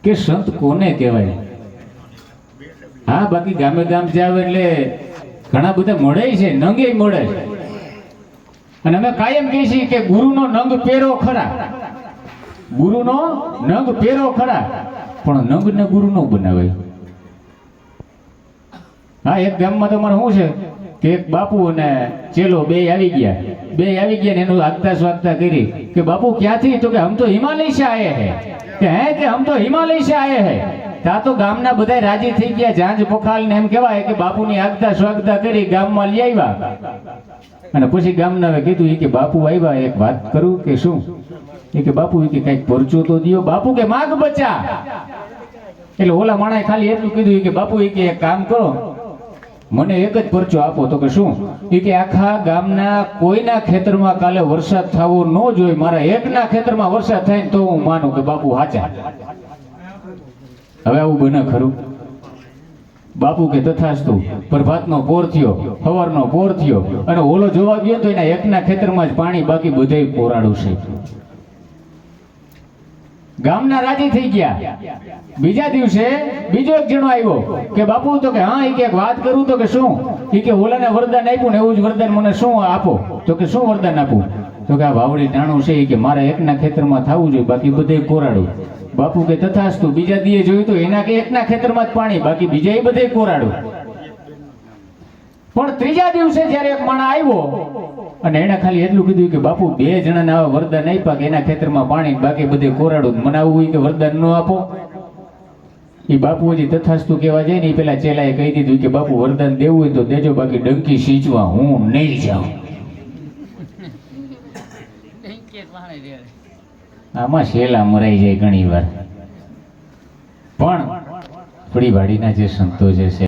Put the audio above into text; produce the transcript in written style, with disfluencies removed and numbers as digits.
કે સંત કોને કહેવાય? હા, બાકી ગામે ગામ જાવ એટલે ઘણા બધા મળે છે, નંગે મળે છે. અને અમે કાયમ કહીએ છીએ કે ગુરુનો નંગ પહેરો ખરા, ગુરુનો નંગ પહેરો ખરા, પણ નંગ ને ગુરુ નો બનાવે. હા, એક ગામમાં તો મને શું છે કે એક બાપુ અને ચેલો બે આવી ગયા ને એનું આગતા સ્વાગતા કરી કે બાપુ ક્યાંથી? તો કે હમ તો હિમાલય से आए हैं. કે હે કે હમ તો હિમાલય से आए हैं. ત્યાં તો ગામના બધા રાજી થઈ ગયા, જાંજ પોખાલ ને એમ કહેવાય કે બાપુની આગતા સ્વાગતા કરી ગામમાં લઈ આવ્યા. અને પછી ગામના કીધું કે બાપુ આવ્યા, એક વાત કરું કે શું? કે બાપુ કે કઈક પરચો તો દિયો. બાપુ કે માગ બચા. એટલે ઓલા માણાએ ખાલી એટલું કીધું કે બાપુ કે એક કામ કરો, મને એક જ પરચો આપો. તો કે શું? કે આખા ગામના કોઈના ખેતરમાં કાલે વરસાદ થવો ન જોઈએ, મારા એકના ખેતરમાં વરસાદ થાય તો હું માનું કે બાપુ હાચા. હવે આવું બને ખરું? બાપુ કે તથાસ્તુ. પ્રભાતનો પોર થયો, સવારનો પોર થયો, અને ઓલો જોવા ગયો તો એના એકના ખેતરમાં જ પાણી, બાકી બધેય કોરાડું છે. ગામના રાજી થઈ ગયા. બીજા દિવસે બીજો એક જણો આવ્યો કે બાપુ તો કે હા, એક વાત કરું. તો કે શું? કે ઓલાને વરદાન આપ્યું ને એવું જ વરદાન મને શું આપો. તો કે શું વરદાન આપું? તો કે આ વાવડી ટાણું છે કે મારા એકના ખેતરમાં થવું જોઈએ, બાકી બધે કોરાડું. બાપુ કે તથાસ્તુ. બીજા દીએ જોયું તો એના કે એકના ખેતરમાં જ પાણી, બાકી બીજા બધે કોરાડું. પણ ત્રીજા દિવસે જયારે એક માણસ આવ્યો અને એને ખાલી એટલું કીધું કે બાપુ બે જણાને આવા વરદાન આપ્યા કે એના ખેતરમાં પાણી, બાકી બધે કોરાડું, મને આવું હોય કે વરદાન ન આપો. એ બાપુ હજી તથાસ્તુ કહેવા જાય ને એ પેલા ચેલાએ કહી દીધું કે બાપુ વરદાન દેવું હોય તો દેજો, બાકી ડંકી સીંચવા હું નહીં જાઉં. આમાં શેલા મરાઈ જાય ઘણી વાર. પણ થોડી વાડીના જે સંતો જે છે